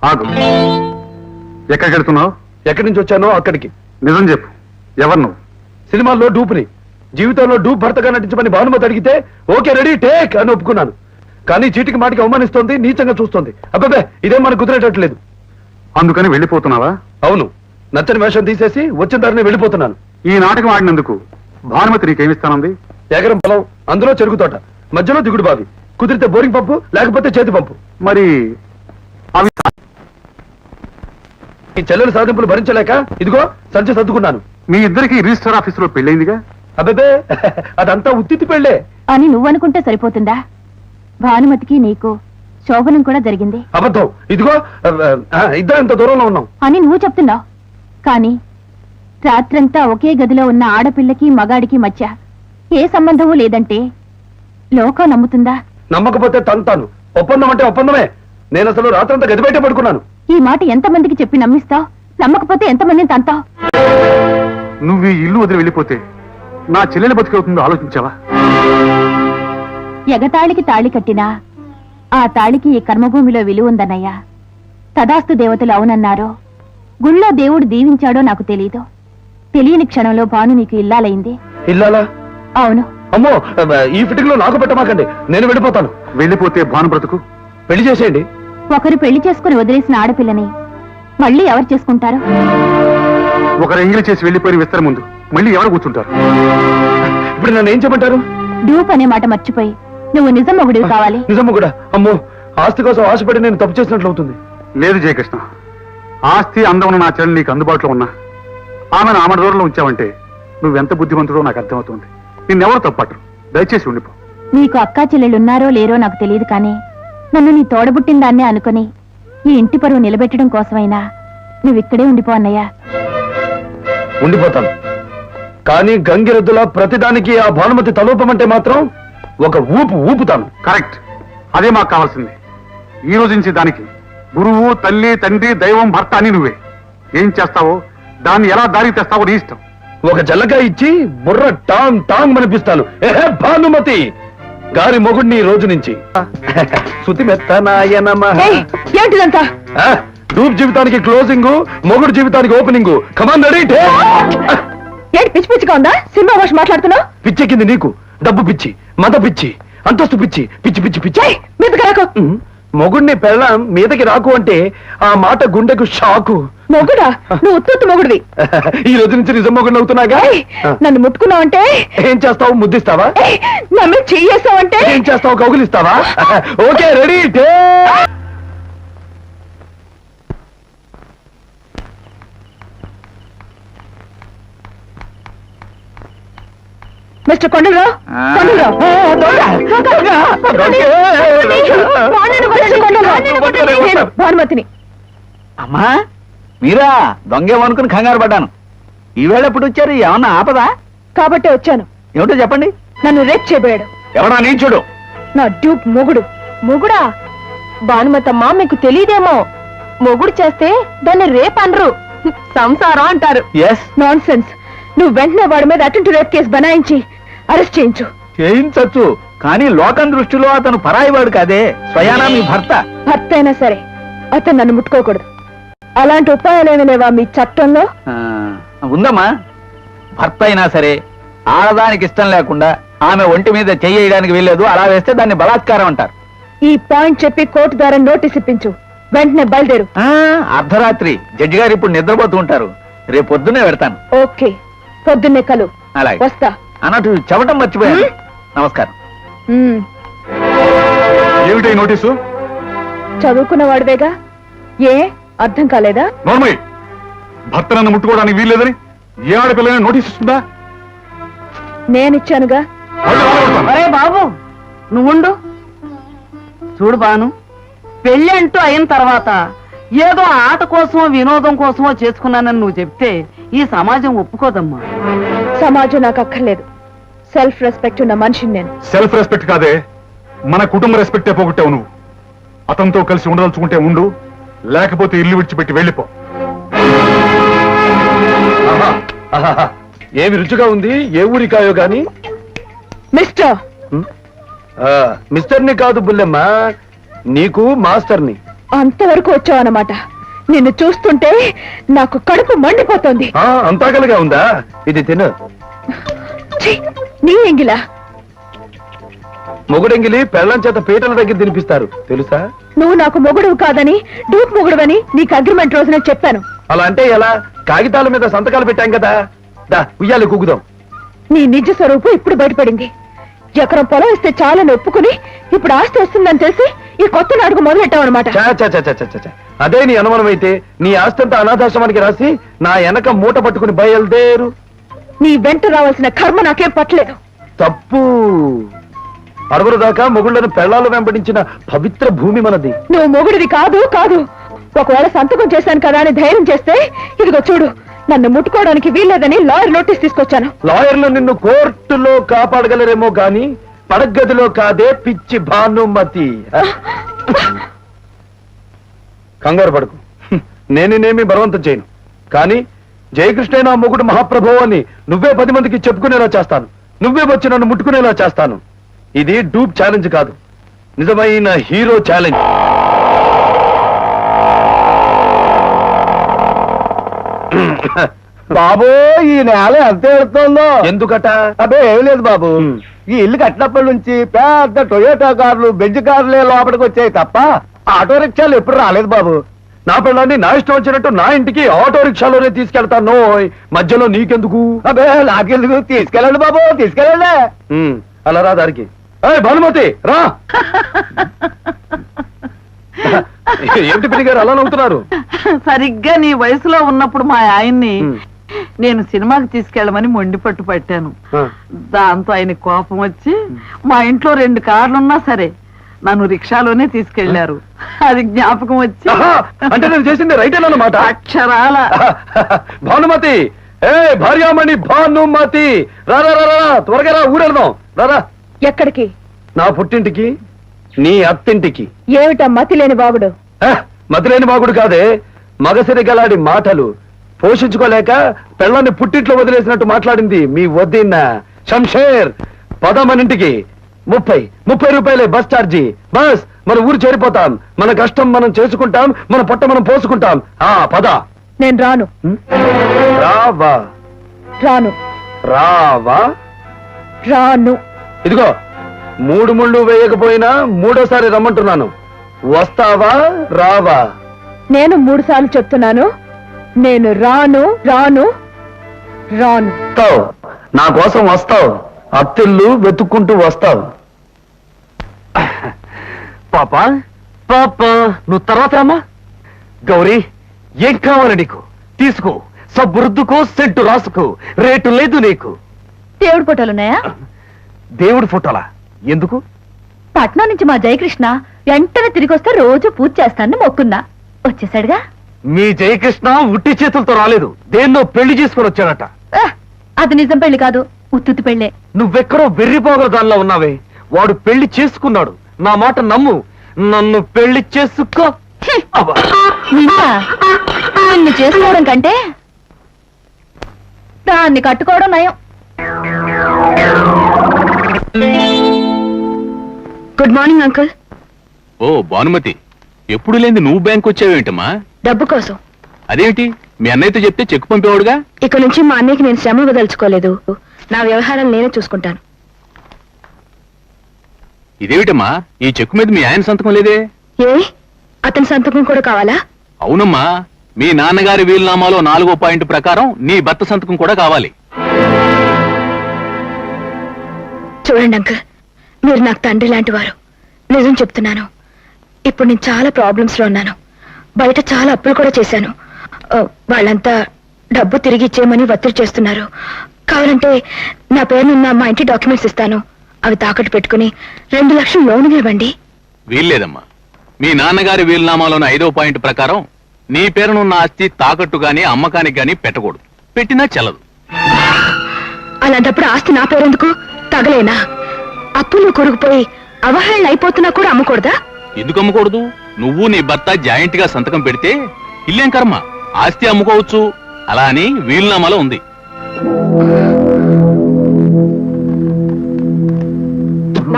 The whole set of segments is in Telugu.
ఆగు. ఎక్కడికి వెళ్తున్నావు? ఎక్కడి నుంచి వచ్చానో అక్కడికి. నిజం చెప్పు, ఎవరు నువ్వు? సినిమాల్లో డూప్ని, జీవితంలో డూప్ భర్తగా నటించమని భానుమతి అడిగితే ఓకే రెడీ టేక్ అని ఒప్పుకున్నాను. కానీ చీటికి మాటికి అవమానిస్తోంది, నీచంగా చూస్తోంది. అబ్బాబే ఇదేం మనకు కుదిరేటట్లేదు. అందుకని వెళ్ళిపోతున్నావా? అవును, నచ్చని వేషం తీసేసి వచ్చిన దారిని వెళ్ళిపోతున్నాను. ఈ నాటకం ఆడినందుకు భానుమతి నీకేమిస్తానంది? ఎకరం పొలం, అందులో చెరుకు తోట, మధ్యలో దిగుడు బావి, కుదిరితే బోరింగ్ పంపు, లేకపోతే చేతి పంపు. మరి అవి ఈ చెల్లెల సాధింపులు భరించలేక ఇదిగో సంచి సర్దుకున్నాను. మీ ఇద్దరికి రిజిస్టర్ ఆఫీసులో పెళ్ళైందిగా? అబ్బే అదంతా ఉత్తితి పెళ్ళే అని నువ్వనుకుంటే సరిపోతుందా? భానుమతికి నీకు శోభనం కూడా జరిగింది. అబద్ధం. ఇదిగో ఇద్దరు ఇంత దూరంలో ఉన్నాం అని నువ్వు చెప్తున్నావు. కానీ రాత్రంతా ఒకే గదిలో ఉన్న ఆడపిల్లకి మగాడికి మధ్య ఏ సంబంధమూ లేదంటే లోకం నమ్ముతుందా? నమ్మకపోతే తంతాను. ఒప్పందం అంటే ఒప్పందమే. నేను అసలు రాత్రంతా గది బయట పడుకున్నాను. ఈ మాట ఎంతమందికి చెప్పి నమ్మిస్తావు? నమ్మకపోతే ఎంతమందిని తంతావు? నువ్వు ఈ ఇల్లు వదిలి వెళ్ళిపోతే నా చెల్లెలు బతికవుతుందో ఆలోచించావా? ఎగతాళికి తాళి కట్టినా ఆ తాళికి ఈ కర్మభూమిలో విలువ ఉందన్నయ్యా. తదాస్తు దేవతలు అవునన్నారో, గుళ్ళో దేవుడు దీవించాడో నాకు తెలీదు. తెలియని క్షణంలో భాను నీకు ఇల్లాలైంది. ఇల్లాలా? అవును. అమ్మో, ఈ ఫిటింగ్ లో నాకు పెట్టమాకండి. నేను వెళ్ళిపోతాను. వెళ్ళిపోతే భాను బ్రతుకు? పెళ్లి చేసేయండి. ఒకరు పెళ్లి చేసుకుని వదిలేసిన ఆడపిల్లని మళ్ళీ ఎవరు చేసుకుంటారు? ఒకరు ఎంగిలి చేసి వెళ్ళిపోయిన విస్తర ముందు మళ్ళీ ఎవరు కూర్చుంటారు? ఇప్పుడు నన్ను ఏం చెప్పంటారు? డూప్ అనే మాట మర్చిపోయి నువ్వు నిజం మొగుడివి కావాలి. నిజము కూడా. అమ్మో, ఆస్తి కోసం ఆశపడి నేను తప్పు చేసినట్లు అవుతుంది. లేదు జయకృష్ణ, ఆస్తి అందం ఉన్న నా చెల్లెలు నీకు అందుబాటులో ఉన్నా ఆమెను ఆమె దూరంలో ఉంచావంటే నువ్వెంత బుద్ధిమంతుడో నాకు అర్థమవుతుంది. నిన్నెవరు తప్పట్టరు. దయచేసి ఉండిపో. నీకు అక్కా చెల్లెళ్ళున్నారో లేరో నాకు తెలియదు, కానీ నన్ను నీ తోడబుట్టిన దాన్నే అనుకుని ఈ ఇంటి పరువు నిలబెట్టడం కోసమైనా నువ్విక్కడే ఉండిపో అన్నయ్యా. ఉండిపోతాను. కానీ గంగిరెద్దులా ప్రతిదానికి ఆ భానుమతి తలోపమంటే మాత్రం ఒక ఊపుతాను. కరెక్ట్, అదే మాకు కావాల్సింది. ఈ రోజు నుంచి దానికి గురువు, తల్లి, తండ్రి, దైవం, భర్త అని నువ్వే. ఏం చేస్తావో, దాన్ని ఎలా దారికి తెస్తావో నీ ఇష్టం. ఒక జల్లగా ఇచ్చి బుర్ర టాంగ్ టాంగ్ అనిపిస్తాను. ఏహే భానుమతి గారి మొగుడిని ఈ రోజు నుంచి. శృతి మెత్తనాయ నమః. ఏంటిదంతా? డూప్ జీవితానికి క్లోజింగ్, మొగుడు జీవితానికి ఓపెనింగ్. Come on ready. ఏంటి పిచ్చి పిచ్చిగా ఉందా? సినిమా భాష మాట్లాడుతున్నావు? పిచ్చెక్కింది నీకు. డబ్బు పిచ్చి, మత పిచ్చి, అంతస్తు పిచ్చి, పిచ్చి పిచ్చి పిచ్చి. మీదకి రాకు. మొగుడిని పెళ్ళం మీదకి రాకు అంటే ఆ మాట గుండెకు షాకు. మొగుడా? నువ్వు ఉత్తు మొగుడివి. ఈ రోజు నుంచి నిజం మొగుడిని అవుతున్నాగా. నన్ను ముట్టుకున్నావంటే ఏం చేస్తావు? ముద్దిస్తావా? నన్ను చెయ్యేసావంటే ఏం చేస్తావు? కౌగిలిస్తావా? Okay ready. మిస్టర్ కొండలరావు, భానుమతిని. అమ్మా మీరా? దొంగేమనుకుని కంగారు పడ్డాను. ఈవేళ ఎప్పుడు వచ్చారు? ఏమన్నా ఆపదా? కాబట్టే వచ్చాను. ఏమిటో చెప్పండి. నన్ను రేప్ చేయబోయాడు. ఎవడా నీచుడు? నా డ్యూప్ మొగుడు. మొగుడా? భానుమతమ్మా, మీకు తెలియదేమో. మొగుడు చేస్తే దాన్ని రేప్ అనరు, సంసారం అంటారు. Non sense. నువ్వు వెంటనే వాడి మీద అటెంప్ట్ రేప్ కేసు బనాయించి అరెస్ట్ చేయించు. చేయించచ్చు, కానీ లోకం దృష్టిలో అతను పరాయివాడు కాదే. స్వయానా మీ భర్త. భర్త అయినా సరే అతను నన్ను ముట్టుకోకూడదు. అలాంటి ఉపాయాలేమి లేవా మీ చట్టంలో? ఉందమ్మా. భర్త అయినా సరే ఆడదానికి ఇష్టం లేకుండా ఆమె ఒంటి మీద చెయ్యడానికి వెళ్ళలేదు. అలా వేస్తే దాన్ని బలాత్కారం అంటారు. ఈ పాయింట్ చెప్పి కోర్టు ద్వారా నోటీస్ ఇప్పించు. వెంటనే బయలుదేరు. అర్ధరాత్రి జడ్జి గారు ఇప్పుడు నిద్రపోతూ ఉంటారు. రేపు పొద్దున్నే పెడతాను. ఓకే, పొద్దున్నే కలు. అలాగే. వస్తా. అన్నట్టు చెప్పటం మర్చిపోయాను. నమస్కారం. ఏమిటి నోటీసు? చదువుకున్న వాడివేగా, ఏ అర్థం కాలేదా? నోర్మయ్, భర్త నన్ను ముట్టుకోవడానికి వీల్లేదని ఏ ఆడపిల్లైనా నోటీస్ ఇస్తుందా? నేనిచ్చానుగా. అరే బాబు, నువ్వుండు. చూడు బాను, పెళ్లి అంటూ అయిన తర్వాత ఏదో ఆట కోసమో వినోదం కోసమో చేసుకున్నానని నువ్వు చెప్తే ఈ సమాజం ఒప్పుకోదమ్మా. సమాజం నాకు అక్కర్లేదు. సెల్ఫ్ రెస్పెక్ట్ ఉన్న మనిషిని నేను. సెల్ఫ్ రెస్పెక్ట్ కాదే, మన కుటుంబ రెస్పెక్టే పోగొట్టావు నువ్వు. అతనితో కలిసి ఉండదలుచుకుంటే ఉండు, లేకపోతే ఇల్లు విడిచిపెట్టి వెళ్ళిపో. ఏమి రుచిగా ఉంది. ఏ ఊరికాయో గాని. మిస్టర్ మిస్టర్ని కాదు బుల్లెమ్మ, నీకు మాస్టర్ని. అంతవరకు వచ్చావన్నమాట. నిన్ను చూస్తుంటే నాకు కడుపు మండిపోతోంది. అంతాకలుగా ఉందా? ఇది తిను. ఛీ, నీ ఎంగిలా? మొగుడెంగిలి పెళ్ళం చేత పీటల దగ్గర తినిపిస్తారు తెలుసా? నువ్వు నాకు మొగుడువు కాదని, డూప్ మొగుడువని నీకు అగ్రిమెంట్ రోజునే చెప్పాను. అలా అంటే ఎలా? కాగితాల మీద సంతకాలు పెట్టాం కదా. దా ఉయ్యాలి కూగుదాం. నీ నిజ స్వరూపం ఇప్పుడు బయటపడింది. ఎకరం పొలం ఇస్తే చాలని ఒప్పుకుని ఇప్పుడు ఆస్తి వస్తుందని తెలిసి ఈ కొత్త నాడుగు మొదలెట్టావన్నమాట. చా చా చా చా చా చా. అదే నీ అనుమానం అయితే నీ ఆస్తి అంతా అనాథాశ్రమానికి రాసి నా వెనక మూట పట్టుకుని బయలుదేరు. నీ వెంట రావాల్సిన కర్మ నాకేం పట్టలేదు. తప్పు. అరుగురు దాకా మొగుళ్ళను పెళ్లాలు వెంబడించిన పవిత్ర భూమి మనది. నువ్వు మొగుడివి కాదు కాదు. ఒకవేళ సంతకం చేశాను కదా అని ధైర్యం చేస్తే ఇదిగో చూడు, నన్ను ముట్టుకోవడానికి వీల్లేదని లాయర్ నోటీస్ తీసుకొచ్చాను. లాయర్లు నిన్ను కోర్టులో కాపాడగలరేమో గాని పడగదిలో కాదే పిచ్చి భానుమతి. కంగారు పడకు. నేనేమి బలవంతం చేయను. కానీ జయకృష్ణ నా మొగుడు మహాప్రభు అని నువ్వే 10 మందికి చెప్పుకునేలా చేస్తాను. నువ్వే వచ్చి నన్ను ముట్టుకునేలా చేస్తాను. ఇది డూప్ ఛాలెంజ్ కాదు, నిజమైన హీరో ఛాలెంజ్. బాబు ఈ నేల ఎంత ఎడుతుందో. ఎందుకట? అదే ఏం లేదు బాబు, ఈ ఇల్లు కట్టినప్పటి నుంచి పెద్ద టొయోటా కార్లు, బెంజ్ కార్లే లోపలికి వచ్చాయి తప్ప ఆటో రిక్షాలు ఎప్పుడు రాలేదు బాబు. నా పిల్లాన్ని నా ఇష్టం వచ్చినట్టు నా ఇంటికి ఆటో రిక్షాలోనే తీసుకెళ్తాను. మధ్యలో నీకెందుకు? అదే నాకెందుకు, తీసుకెళ్ళండి బాబు తీసుకెళ్ళండి. అలా రా దారికి. భానుమతి రా. ఏమిటి పిన్ని గారు అలా నవ్వుతున్నారు? సరిగ్గా నీ వయసులో ఉన్నప్పుడు మా ఆయన్ని నేను సినిమాకి తీసుకెళ్ళమని మొండి పట్టు పట్టాను. దాంతో ఆయన కోపం వచ్చి మా ఇంట్లో 2 కార్లున్నా సరే నన్ను రిక్షాలోనే తీసుకెళ్లారు. అది జ్ఞాపకం వచ్చి అంటే నేను చేసింది రైట్ అన్నమాట. అక్షరాల. భానుమతి, భార్యామణి భానుమతి, రా రా రా, త్వరగా రా, ఊరెళ్దాం. రారా. ఎక్కడికి? నా పుట్టింటికి, నీ అత్తింటికి. ఏమిటా మతి లేని బాగుడు? మతిలేని బాగుడు కాదే, మగసిరి గలాడి మాటలు. పోషించుకోలేక పెళ్ళాన్ని పుట్టింట్లో వదిలేసినట్టు మాట్లాడింది మీ వదిన శంషేర్. పదమనింటికి 30 రూపాయలే బస్ ఛార్జీ. బస్ మన ఊరు చేరిపోతాం. మన కష్టం మనం చేసుకుంటాం, మన పొట్ట మనం పోసుకుంటాం. పద. నేను రాను. రావా? రాను. రావా? రాను. ఇదిగో 3 ముళ్ళు వేయకపోయినా 3వ రమ్మంటున్నాను. వస్తావా రావా? నేను 3 సార్లు చెప్తున్నాను, నేను రాను రాను రాను. వస్తావు, నా కోసం వస్తావు. అత్తిల్లు వెతుక్కుంటూ వస్తావు. పాపా పాపా, నువ్వు తర్వాత రామా. గౌరీ, ఏం కావాలి నీకు? తీసుకో. సబ్బు రుద్దుకో, సెంటు రాసుకో, రేటు లేదు నీకు. దేవుడి ఫోటోలున్నాయా? దేవుడి ఫోటోలా? ఎందుకు? పట్నం నుంచి మా జయకృష్ణ వెంటనే తిరిగి వస్తే రోజు పూజ చేస్తానని మొక్కున్నా. వచ్చేసాడుగా. మీ జయకృష్ణ ఉట్టి చేతులతో రాలేదు, దేన్నో పెళ్లి చేసుకుని వచ్చాడట. అది నిజం పెళ్లి కాదు, ఉత్తుత్తి పెళ్లే. నువ్వెక్కడో వెర్రిపోగల దానిలో ఉన్నావే. వాడు పెళ్లి చేసుకున్నాడు. నా మాట నమ్ము. నన్ను పెళ్లి చేసుకో. నిన్ను చేసుకోవడం కంటే దాన్ని కట్టుకోవడం నయం. Good morning uncle. ఓ భానుమతి, ఎప్పుడు లేని నువ్వు బ్యాంక్ వచ్చావేంటమ్మా? డబ్బు కోసం. అదేంటి, మీ అన్నయ్యతో చెప్తే చెక్కు పంపేవాడుగా. ఇక నుంచి మా అన్నయ్యకి నేను శ్రమ వదలుచుకోలేదు. నా వ్యవహారం నేనే చూసుకుంటాను. ఇదేమిటమ్మా, ఈ చెక్కు మీద మీ ఆయన సంతకం లేదే? ఏ, అతని సంతకం కూడా కావాలా? అవునమ్మా, మీ నాన్నగారి వీలునామాలో 4వ పాయింట్ ప్రకారం నీ భర్త సంతకం కూడా కావాలి. చూడండి అంకుల్, మీరు నాకు తండ్రి లాంటి వారు. నిజం చెప్తున్నాను, ఇప్పుడు నేను చాలా ప్రాబ్లమ్స్ లో ఉన్నాను. బయట చాలా అప్పులు కూడా చేశాను. వాళ్ళంతా డబ్బు తిరిగి ఇచ్చేయమని ఒత్తిడి చేస్తున్నారు. కావాలంటే నా పేరునున్న మా ఇంటి డాక్యుమెంట్స్ ఇస్తాను. అవి తాకట్టు పెట్టుకుని 2 లక్షలు లోన్ ఇవ్వండి. వీల్లేదమ్మా, మీ నాన్నగారి వీలునామాలోని 5వ పాయింట్ ప్రకారం నీ పేరునున్న ఆస్తి తాకట్టు గాని అమ్మకానికి గాని పెట్టకూడదు. పెట్టినా చెల్లదు. అలాంటప్పుడు ఆస్తి నా పేరెందుకు? తగలేనా? అప్పులు కొరుకుపోయి అవహేళన అయిపోతున్నా కూడా అమ్మకూడదా? ఎందుకు అమ్ముకూడదు? నువ్వు నీ భర్త జాయింట్ గా సంతకం పెడితే ఇల్లేం కర్మ, ఆస్తి అమ్ముకోవచ్చు. అలా అని వీలునామాలో ఉంది.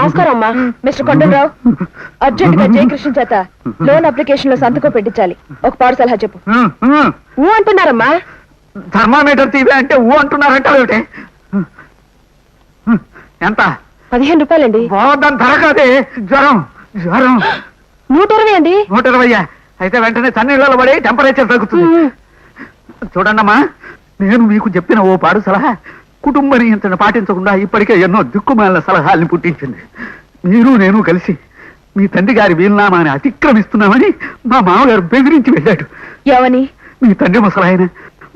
నమస్కారం అమ్మా. మిస్టర్ కొండలరావు, అర్జెంట్ గా జయకృష్ణ చేత లోన్ అప్లికేషన్ లో సంతకం పెట్టించాలి. ఒక పాడు సలహా చెప్పు. ఊ అంటున్నారమ్మా. థర్మామీటర్ తీవే అంటే ఊ అంటున్నారంటే ఏమిటి? ఎంత? 15 రూపాయలండి. బాగుందని ధర కాదే, జ్వరం జ్వరం. 120 అండి. 120. అయితే వెంటనే చన్నీళ్ళలో పడి టెంపరేచర్ తగ్గుతుంది. చూడండమ్మా, నేను మీకు చెప్పిన ఓ పాడు సలహా కుటుంబ నియంత్రణ పాటించకుండా ఇప్పటికే ఎన్నో దిక్కుమాలిన సలహాల్ని పుట్టించింది. మీరు నేను కలిసి మీ తండ్రి గారి వీలునామాని అతిక్రమిస్తున్నామని మా మామగారు బెదిరించి వెళ్ళాడు. ఏమని? మీ తండ్రి ముసలాయన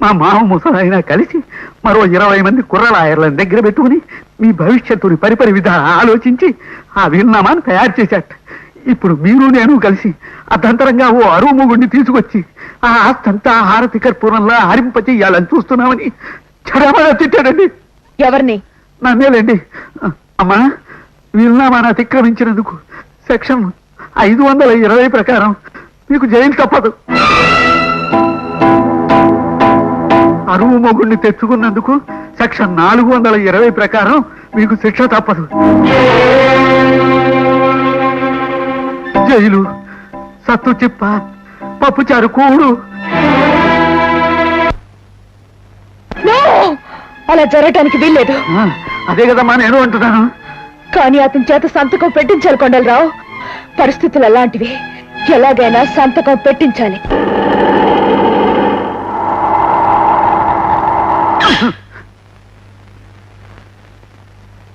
మా మామ ముసలాయన కలిసి మరో 20 మంది కుర్రలాయర్లను దగ్గర పెట్టుకుని మీ భవిష్యత్తుని పరిపరి విధాలు ఆలోచించి ఆ వీలునామాను తయారు చేశాట. ఇప్పుడు మీరు నేను కలిసి అర్ధంతరంగా ఓ అరువు మొగుడిని తీసుకొచ్చి ఆ ఆస్తంతా హారతి కర్పూరంలా హరింపచేయాలని చూస్తున్నామని చెడమడా తిట్టాడండి. ఎవరిని? నన్నేలేండి. అమ్మా, వీలునామాను అతిక్రమించినందుకు సెక్షన్ 520 ప్రకారం మీకు జైలు తప్పదు. అరువు మొగుడిని తెచ్చుకున్నందుకు సెక్షన్ 420 ప్రకారం మీకు శిక్ష తప్పదు. జైలు, సత్తు చిప్ప, పప్పుచారు కూడు. No! అలా జరగటానికి వీల్లేదు. అదే కదమ్మా నేను అంటున్నాను. కానీ అతని చేత సంతకం పెట్టించాలి కొండలరావు. పరిస్థితులు అలాంటివి. ఎలాగైనా సంతకం పెట్టించాలి.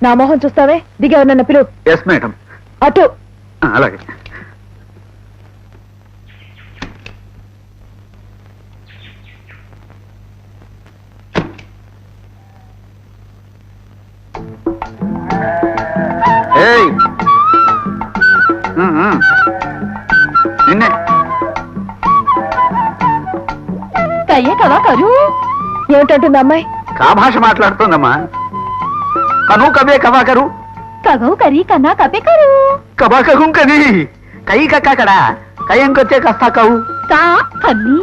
నా మొహం చూస్తావే? దిగేవన్న పిలువు. Yes madam. అటు. అలాగే. ఏయ్, నిన్నే కయ్యే కవా కరు. ఏమిటంటుంది అమ్మాయి? కా భాష మాట్లాడుతోందమ్మా. కను కవే కవాకరు కగవు కరి కన్నా కపే కరు. కబాకం కది కై కక్కడా కయ్యంకొచ్చే కస్తా కవు. కా కన్ని.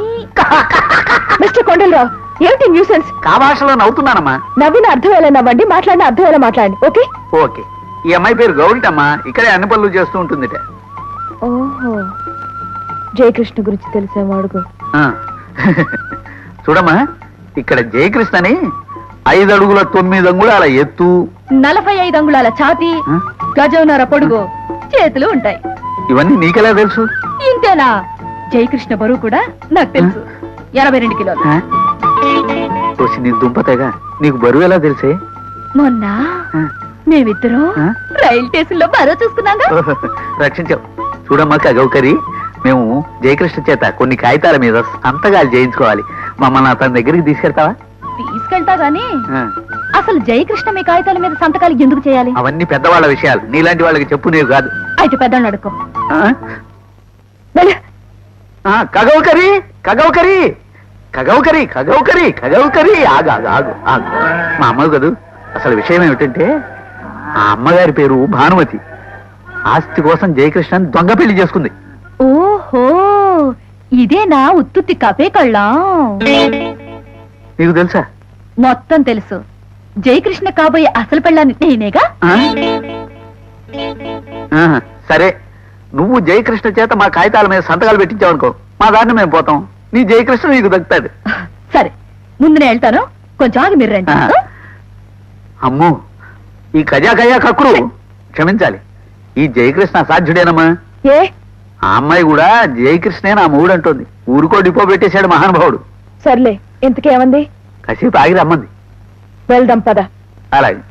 మిస్టర్ కొండలరావు, ఏమిటి న్యూసెన్స్? కా భాషలో నవ్వుతున్నానమ్మా. నవ్విన అర్థమయ్యేలా నవ్వండి, మాట్లాడిన అర్థమయ్యేలా మాట్లాడండి. Okay okay. ఈ అమ్మాయి పేరు గౌరిటమ్మా. ఇక్కడే అన్ని పనులు చేస్తూ ఉంటుందిట. ఓహో, జయకృష్ణ గురించి తెలిసేవాడుగు. ఆ. చూడమ్మా, ఇక్కడ జయకృష్ణ అని 5 అడుగుల 9 అంగుళాల ఎత్తు, 45 అంగుళాల ఛాతీ, ఆ? గజంన్నర పొడుగు, చేతులు ఉంటాయి. ఇవన్నీ నీకెలా తెలుసు? ఇంతేనా? జయకృష్ణ బరువు కూడా నాకు తెలుసు. 82 కిలోలు. ఆ? చూసి నీ దుంపతేగా నీకు బరువు ఎలా తెలిసే? మొన్న ఆ. మేమిద్దరం ఆ? రైలు స్టేషన్ లో బరువు చూసుకున్నాగా. రక్షించావు. చూడమ్మా కగౌకరి, మేము జయకృష్ణ చేత కొన్ని కాగితాల మీద సంతకాలు చేయించుకోవాలి. మమ్మల్ని అతని దగ్గరికి తీసుకెళ్తావా? తీసుకెళ్తా గాని ఆ. అసలు జయకృష్ణ మీ కాగితాల మీద సంతకాలు ఎందుకు చేయాలి? అవన్నీ పెద్దవాళ్ళ విషయాలు, నీలాంటి వాళ్ళకి చెప్పు నీవు కాదు. అయితే పెద్దవాళ్ళు అడుక్కో. ఆ? ఆ, కగౌకరి కగౌకరి కగౌకరి కగౌకరి కగౌకరి ఆగు ఆగు ఆగు ఆగు. మా అమ్మ కదూ. అసలు విషయం ఏమిటంటే ఆ అమ్మగారి పేరు భానుమతి. ఆస్తి కోసం జయకృష్ణని దొంగ పెళ్లి చేసుకుంది. ఓహో, ఇదేనా ఉత్తుత్తి కపే కళ్ళం? నీకు తెలుసా? మొత్తం తెలుసు. జయకృష్ణ కాబోయే అసలు పెళ్ళాన్ని నేనేగా. ఆ? ఆహా, సరే, నువ్వు జయకృష్ణ చేత మా కాగితాల మీద సంతకాలు పెట్టించావనుకో, మా దారిని మేము పోతాం. నీ జయకృష్ణ నీకు దక్కుతాడు. సరే, ముందు నేను వెళ్తాను, కొంచెం ఆగి మీరు రండి. ఆ. అమ్మో, ఈ కజా కక్కురు క్షమించాలి. ఈ జయకృష్ణ అసాధ్యుడేనమ్మా. ఏ? ఆ అమ్మాయి కూడా జయకృష్ణే నా మూడు అంటోంది. ఊరుకో డిపో పెట్టేశాడు మహానుభావుడు. సర్లే, ఇంతకేమంది? కాసేపు ఆగి రమ్మంది. వెళ్దాం పద. అలాగే.